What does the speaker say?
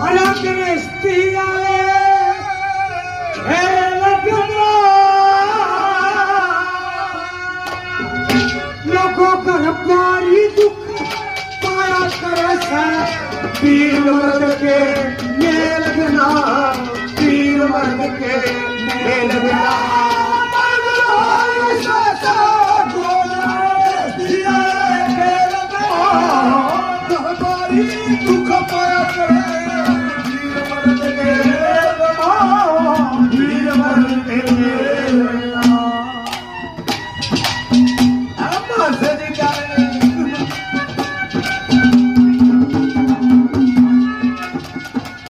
मला गिरस्ती आए हे लगना लोगों कर प्यारी दुख पाया करे सा पीर मर्द के मेल लगना पीर मर्द के मेल लगना दुख पाया करे